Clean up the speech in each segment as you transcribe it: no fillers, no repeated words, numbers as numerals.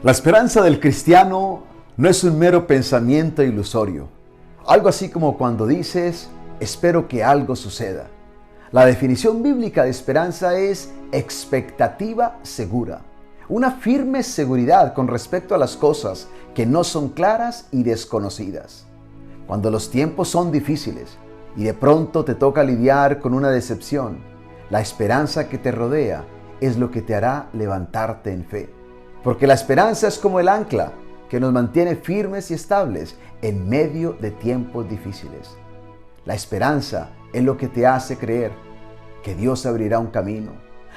La esperanza del cristiano no es un mero pensamiento ilusorio. Algo así como cuando dices, espero que algo suceda. La definición bíblica de esperanza es expectativa segura. Una firme seguridad con respecto a las cosas que no son claras y desconocidas. Cuando los tiempos son difíciles y de pronto te toca lidiar con una decepción, la esperanza que te rodea es lo que te hará levantarte en fe. Porque la esperanza es como el ancla que nos mantiene firmes y estables en medio de tiempos difíciles. La esperanza es lo que te hace creer que Dios abrirá un camino.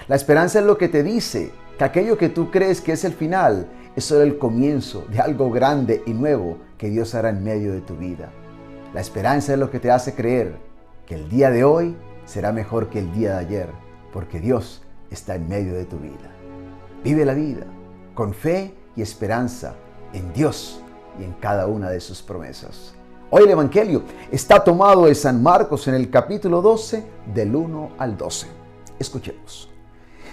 La esperanza es lo que te dice que aquello que tú crees que es el final es solo el comienzo de algo grande y nuevo que Dios hará en medio de tu vida. La esperanza es lo que te hace creer que el día de hoy será mejor que el día de ayer, porque Dios está en medio de tu vida. Vive la vida con fe y esperanza en Dios y en cada una de sus promesas. Hoy el Evangelio está tomado de San Marcos en el capítulo 12, del 1 al 12. Escuchemos.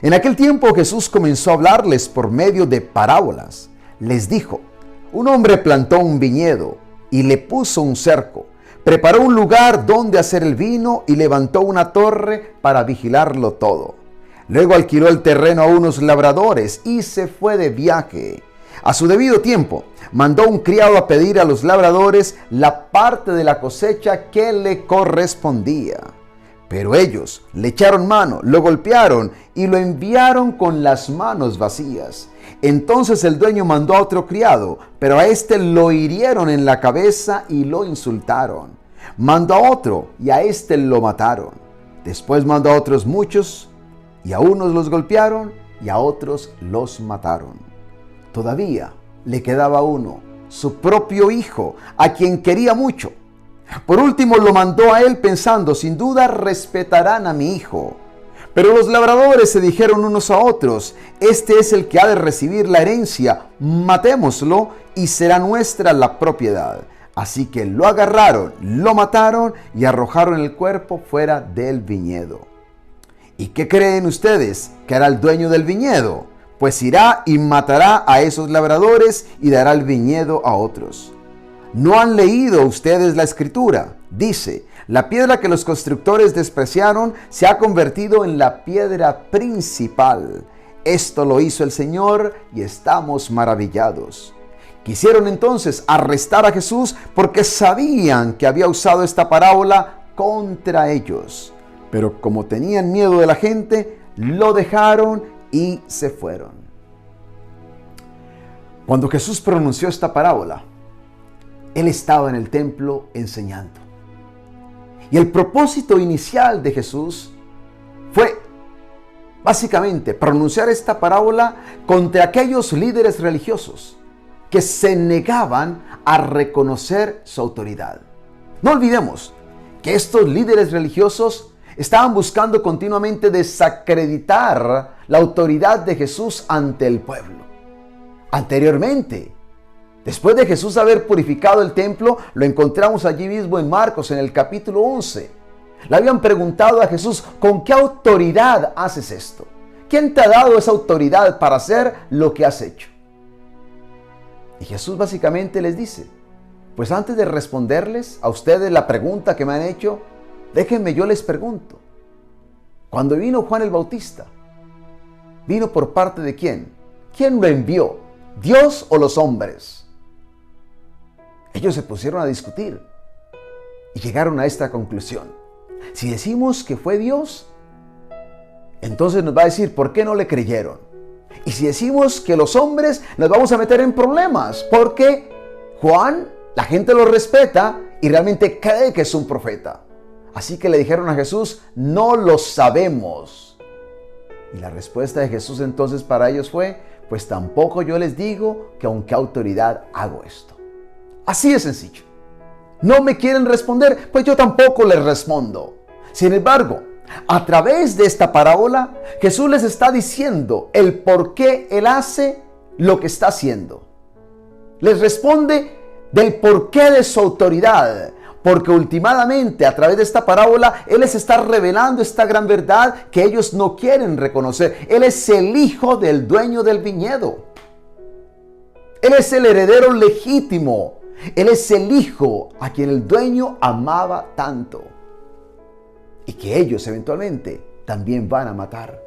En aquel tiempo Jesús comenzó a hablarles por medio de parábolas. Les dijo: un hombre plantó un viñedo y le puso un cerco. Preparó un lugar donde hacer el vino y levantó una torre para vigilarlo todo. Luego alquiló el terreno a unos labradores y se fue de viaje. A su debido tiempo, mandó un criado a pedir a los labradores la parte de la cosecha que le correspondía. Pero ellos le echaron mano, lo golpearon y lo enviaron con las manos vacías. Entonces el dueño mandó a otro criado, pero a este lo hirieron en la cabeza y lo insultaron. Mandó a otro y a este lo mataron. Después mandó a otros muchos, y a unos los golpearon y a otros los mataron. Todavía le quedaba uno, su propio hijo, a quien quería mucho. Por último lo mandó a él pensando: sin duda respetarán a mi hijo. Pero los labradores se dijeron unos a otros: este es el que ha de recibir la herencia, matémoslo y será nuestra la propiedad. Así que lo agarraron, lo mataron y arrojaron el cuerpo fuera del viñedo. ¿Y qué creen ustedes que hará el dueño del viñedo? Pues irá y matará a esos labradores y dará el viñedo a otros. ¿No han leído ustedes la Escritura? Dice: la piedra que los constructores despreciaron se ha convertido en la piedra principal. Esto lo hizo el Señor y estamos maravillados. Quisieron entonces arrestar a Jesús porque sabían que había usado esta parábola contra ellos. Pero como tenían miedo de la gente, lo dejaron y se fueron. Cuando Jesús pronunció esta parábola, Él estaba en el templo enseñando. Y el propósito inicial de Jesús fue básicamente pronunciar esta parábola contra aquellos líderes religiosos que se negaban a reconocer su autoridad. No olvidemos que estos líderes religiosos estaban buscando continuamente desacreditar la autoridad de Jesús ante el pueblo. Anteriormente, después de Jesús haber purificado el templo, lo encontramos allí mismo en Marcos, en el capítulo 11. Le habían preguntado a Jesús: ¿con qué autoridad haces esto? ¿Quién te ha dado esa autoridad para hacer lo que has hecho? Y Jesús básicamente les dice: pues antes de responderles a ustedes la pregunta que me han hecho, déjenme yo les pregunto. Cuando vino Juan el Bautista, ¿vino por parte de quién? ¿Quién lo envió? ¿Dios o los hombres? Ellos se pusieron a discutir y llegaron a esta conclusión. Si decimos que fue Dios, entonces nos va a decir por qué no le creyeron. Y si decimos que los hombres, nos vamos a meter en problemas, porque Juan, la gente lo respeta y realmente cree que es un profeta. Así que le dijeron a Jesús: no lo sabemos. Y la respuesta de Jesús entonces para ellos fue: pues tampoco yo les digo que con qué autoridad hago esto. Así de sencillo. No me quieren responder, pues yo tampoco les respondo. Sin embargo, a través de esta parábola, Jesús les está diciendo el por qué Él hace lo que está haciendo. Les responde del porqué de su autoridad. Porque últimamente a través de esta parábola Él les está revelando esta gran verdad que ellos no quieren reconocer. Él es el hijo del dueño del viñedo. Él es el heredero legítimo. Él es el hijo a quien el dueño amaba tanto. Y que ellos eventualmente también van a matar.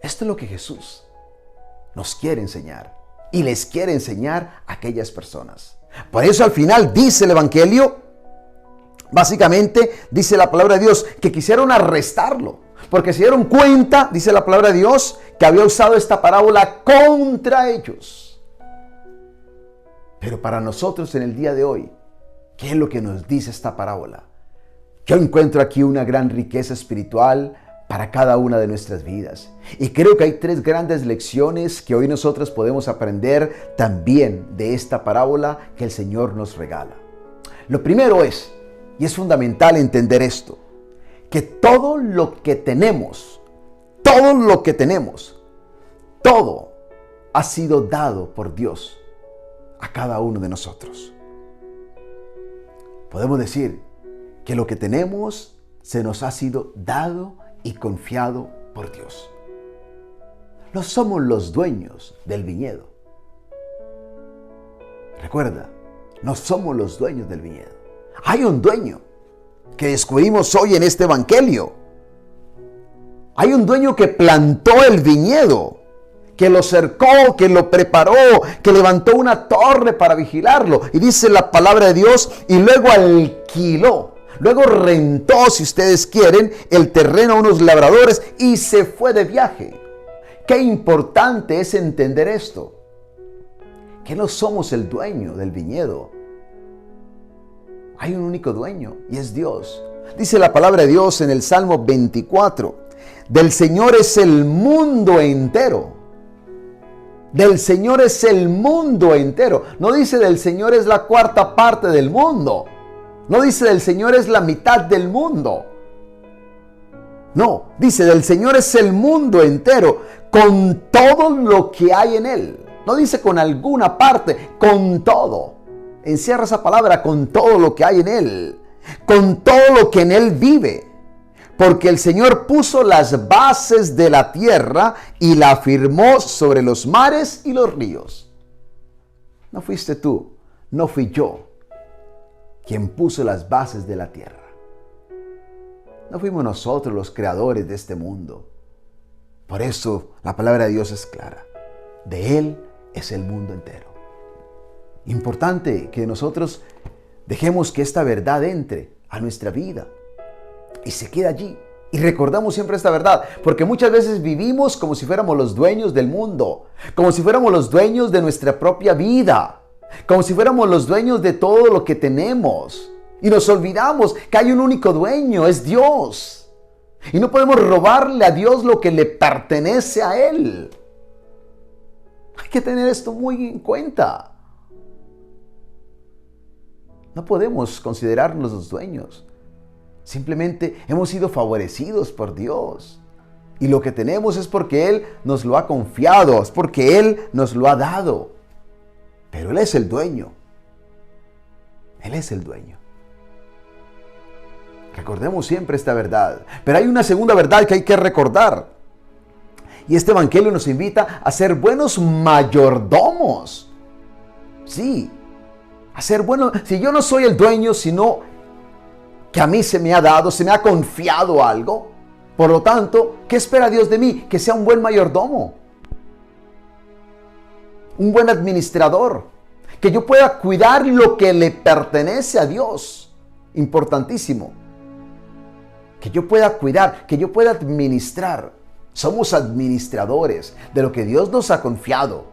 Esto es lo que Jesús nos quiere enseñar. Y les quiere enseñar a aquellas personas. Por eso al final dice el Evangelio, básicamente dice la palabra de Dios, que quisieron arrestarlo. Porque se dieron cuenta, dice la palabra de Dios, que había usado esta parábola contra ellos. Pero para nosotros en el día de hoy, ¿qué es lo que nos dice esta parábola? Yo encuentro aquí una gran riqueza espiritual para cada una de nuestras vidas. Y creo que hay 3 grandes lecciones que hoy nosotros podemos aprender también de esta parábola que el Señor nos regala. Lo primero es, y es fundamental entender esto, que todo lo que tenemos, todo ha sido dado por Dios a cada uno de nosotros. Podemos decir que lo que tenemos se nos ha sido dado y confiado por Dios. No somos los dueños del viñedo. Recuerda, no somos los dueños del viñedo. Hay un dueño que descubrimos hoy en este evangelio. Hay un dueño que plantó el viñedo, que lo cercó, que lo preparó, que levantó una torre para vigilarlo. Y dice la palabra de Dios, y luego alquiló, luego rentó, si ustedes quieren, el terreno a unos labradores y se fue de viaje. Qué importante es entender esto, que no somos el dueño del viñedo. Hay un único dueño y es Dios. Dice la palabra de Dios en el Salmo 24, del Señor es el mundo entero. Del Señor es el mundo entero. No dice del Señor es la 1/4 parte del mundo. No dice del Señor es la mitad del mundo. No, dice del Señor es el mundo entero, con todo lo que hay en él. No dice con alguna parte, con todo. Encierra esa palabra, con todo lo que hay en él, con todo lo que en él vive. Porque el Señor puso las bases de la tierra y la afirmó sobre los mares y los ríos. No fuiste tú, no fui yo quien puso las bases de la tierra. No fuimos nosotros los creadores de este mundo. Por eso la palabra de Dios es clara. De Él es el mundo entero. Importante que nosotros dejemos que esta verdad entre a nuestra vida y se quede allí. Y recordamos siempre esta verdad, porque muchas veces vivimos como si fuéramos los dueños del mundo, como si fuéramos los dueños de nuestra propia vida, como si fuéramos los dueños de todo lo que tenemos. Y nos olvidamos que hay un único dueño, es Dios. Y no podemos robarle a Dios lo que le pertenece a Él. Hay que tener esto muy en cuenta. No podemos considerarnos los dueños. Simplemente hemos sido favorecidos por Dios. Y lo que tenemos es porque Él nos lo ha confiado, es porque Él nos lo ha dado. Pero Él es el dueño. Él es el dueño. Recordemos siempre esta verdad. Pero hay una segunda verdad que hay que recordar. Y este evangelio nos invita a ser buenos mayordomos. Sí, a ser buenos. Si yo no soy el dueño, sino que a mí se me ha dado, se me ha confiado algo. Por lo tanto, ¿qué espera Dios de mí? Que sea un buen mayordomo. Un buen administrador. Que yo pueda cuidar lo que le pertenece a Dios. Importantísimo. Que yo pueda cuidar, que yo pueda administrar. Somos administradores de lo que Dios nos ha confiado.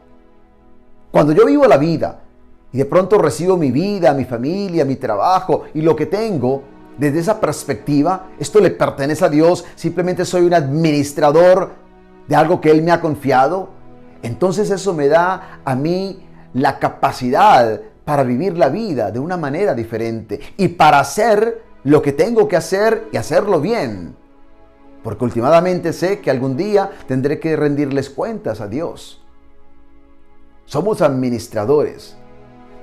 Cuando yo vivo la vida y de pronto recibo mi vida, mi familia, mi trabajo y lo que tengo, desde esa perspectiva, esto le pertenece a Dios, simplemente soy un administrador de algo que Él me ha confiado, entonces eso me da a mí la capacidad para vivir la vida de una manera diferente y para hacer lo que tengo que hacer y hacerlo bien. Porque últimamente sé que algún día tendré que rendirles cuentas a Dios. Somos administradores.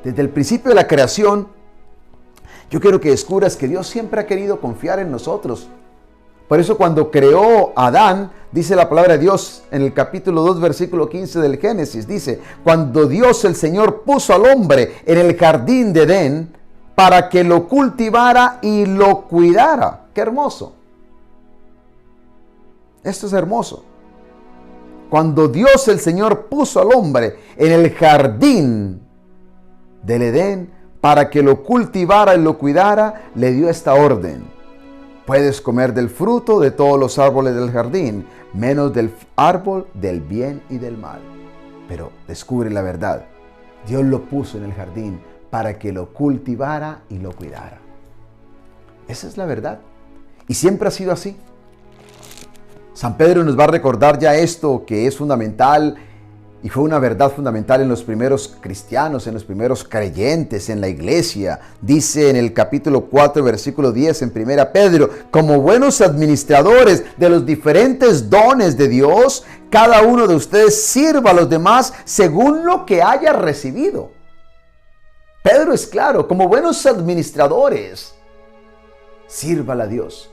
Desde el principio de la creación, yo quiero que descubras que Dios siempre ha querido confiar en nosotros. Por eso cuando creó a Adán, dice la palabra de Dios en el capítulo 2, versículo 15 del Génesis, dice, cuando Dios el Señor puso al hombre en el jardín de Edén para que lo cultivara y lo cuidara. ¡Qué hermoso! Esto es hermoso. Cuando Dios el Señor puso al hombre en el jardín del Edén para que lo cultivara y lo cuidara, le dio esta orden. Puedes comer del fruto de todos los árboles del jardín, menos del árbol del bien y del mal. Pero descubre la verdad. Dios lo puso en el jardín para que lo cultivara y lo cuidara. Esa es la verdad. Y siempre ha sido así. San Pedro nos va a recordar ya esto que es fundamental y fue una verdad fundamental en los primeros cristianos, en los primeros creyentes, en la iglesia. Dice en el capítulo 4, versículo 10 en 1 Pedro, como buenos administradores de los diferentes dones de Dios, cada uno de ustedes sirva a los demás según lo que haya recibido. Pedro es claro, como buenos administradores, sírvala a Dios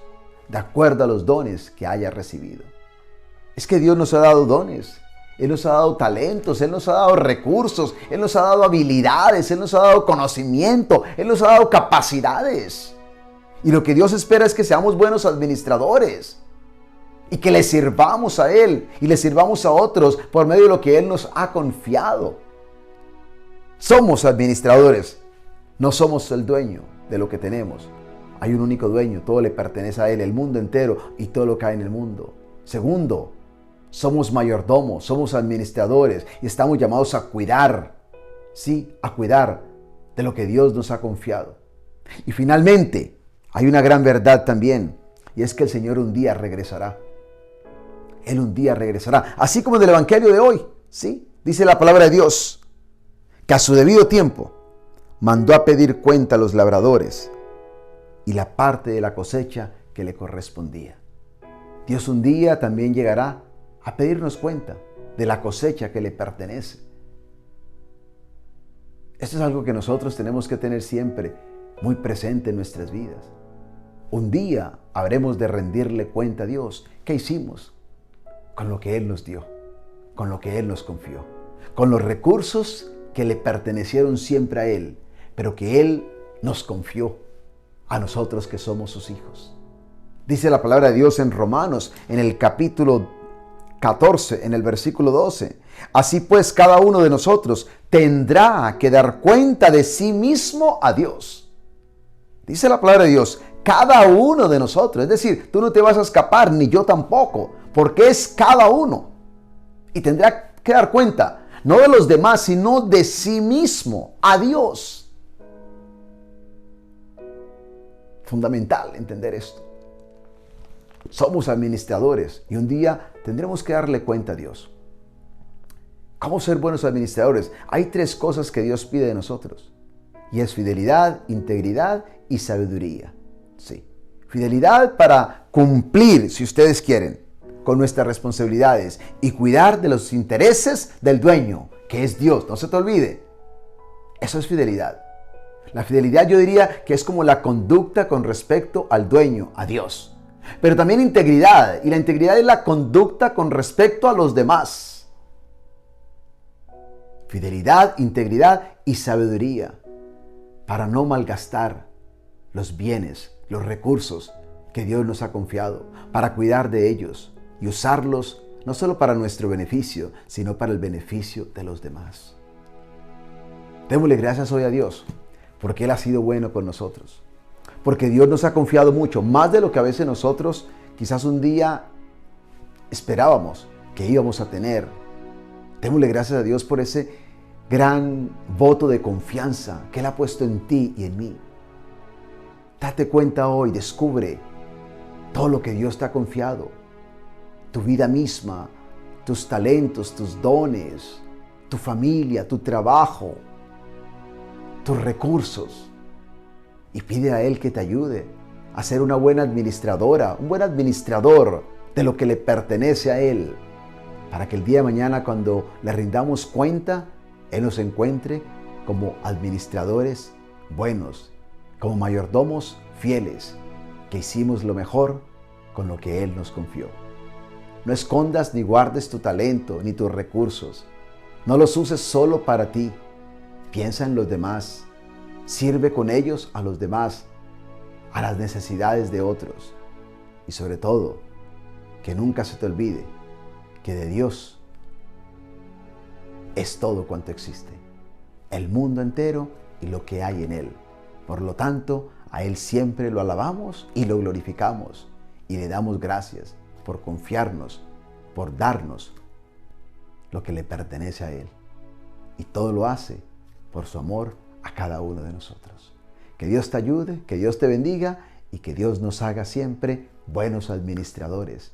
de acuerdo a los dones que haya recibido. Es que Dios nos ha dado dones. Él nos ha dado talentos, Él nos ha dado recursos, Él nos ha dado habilidades, Él nos ha dado conocimiento, Él nos ha dado capacidades. Y lo que Dios espera es que seamos buenos administradores y que le sirvamos a Él y le sirvamos a otros por medio de lo que Él nos ha confiado. Somos administradores, no somos el dueño de lo que tenemos. Hay un único dueño, todo le pertenece a Él, el mundo entero y todo lo que hay en el mundo. Segundo, somos mayordomos, somos administradores y estamos llamados a cuidar, sí, a cuidar de lo que Dios nos ha confiado. Y finalmente, hay una gran verdad también, y es que el Señor un día regresará. Él un día regresará, así como en el Evangelio de hoy, sí, dice la palabra de Dios, que a su debido tiempo mandó a pedir cuenta a los labradores y la parte de la cosecha que le correspondía. Dios un día también llegará a pedirnos cuenta de la cosecha que le pertenece. Esto es algo que nosotros tenemos que tener siempre muy presente en nuestras vidas. Un día habremos de rendirle cuenta a Dios. ¿Qué hicimos con lo que Él nos dio? Con lo que Él nos confió. Con los recursos que le pertenecieron siempre a Él, pero que Él nos confió a nosotros que somos sus hijos. Dice la palabra de Dios en Romanos, en el capítulo 14, en el versículo 12. Así pues, cada uno de nosotros tendrá que dar cuenta de sí mismo a Dios. Dice la palabra de Dios, cada uno de nosotros. Es decir, tú no te vas a escapar, ni yo tampoco, porque es cada uno. Y tendrá que dar cuenta, no de los demás, sino de sí mismo, a Dios. Fundamental entender esto. Somos administradores y un día tendremos que darle cuenta a Dios. ¿Cómo ser buenos administradores? Hay 3 cosas que Dios pide de nosotros. Y es fidelidad, integridad y sabiduría. Sí. Fidelidad para cumplir, si ustedes quieren, con nuestras responsabilidades y cuidar de los intereses del dueño, que es Dios. No se te olvide. Eso es fidelidad. La fidelidad yo diría que es como la conducta con respecto al dueño, a Dios. Pero también integridad, y la integridad es la conducta con respecto a los demás. Fidelidad, integridad y sabiduría para no malgastar los bienes, los recursos que Dios nos ha confiado, para cuidar de ellos y usarlos no solo para nuestro beneficio, sino para el beneficio de los demás. Démosle gracias hoy a Dios, porque Él ha sido bueno con nosotros. Porque Dios nos ha confiado mucho, más de lo que a veces nosotros quizás un día esperábamos que íbamos a tener. Démosle gracias a Dios por ese gran voto de confianza que Él ha puesto en ti y en mí. Date cuenta hoy, descubre todo lo que Dios te ha confiado. Tu vida misma, tus talentos, tus dones, tu familia, tu trabajo, tus recursos. Y pide a Él que te ayude a ser una buena administradora, un buen administrador de lo que le pertenece a Él, para que el día de mañana, cuando le rindamos cuenta, Él nos encuentre como administradores buenos, como mayordomos fieles, que hicimos lo mejor con lo que Él nos confió. No escondas ni guardes tu talento ni tus recursos. No los uses solo para ti. Piensa en los demás. Sirve con ellos a los demás, a las necesidades de otros. Y sobre todo, que nunca se te olvide que de Dios es todo cuanto existe, el mundo entero y lo que hay en Él. Por lo tanto, a Él siempre lo alabamos y lo glorificamos y le damos gracias por confiarnos, por darnos lo que le pertenece a Él. Y todo lo hace por su amor a cada uno de nosotros. Que Dios te ayude, que Dios te bendiga y que Dios nos haga siempre buenos administradores.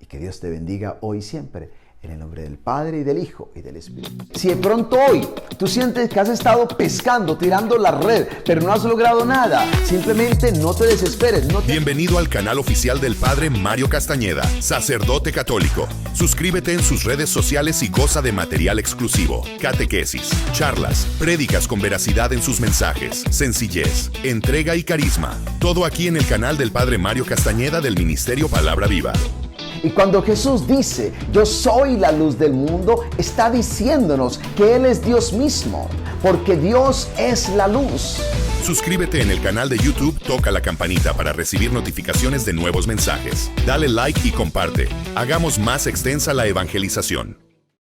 Y que Dios te bendiga hoy y siempre, en el nombre del Padre y del Hijo y del Espíritu. Si de pronto hoy tú sientes que has estado pescando, tirando la red, pero no has logrado nada, simplemente no te desesperes. Bienvenido al canal oficial del Padre Mario Castañeda, sacerdote católico. Suscríbete en sus redes sociales y goza de material exclusivo, catequesis, charlas, prédicas con veracidad en sus mensajes, sencillez, entrega y carisma. Todo aquí en el canal del Padre Mario Castañeda del Ministerio Palabra Viva. Y cuando Jesús dice, yo soy la luz del mundo, está diciéndonos que Él es Dios mismo, porque Dios es la luz. Suscríbete en el canal de YouTube, toca la campanita para recibir notificaciones de nuevos mensajes. Dale like y comparte. Hagamos más extensa la evangelización.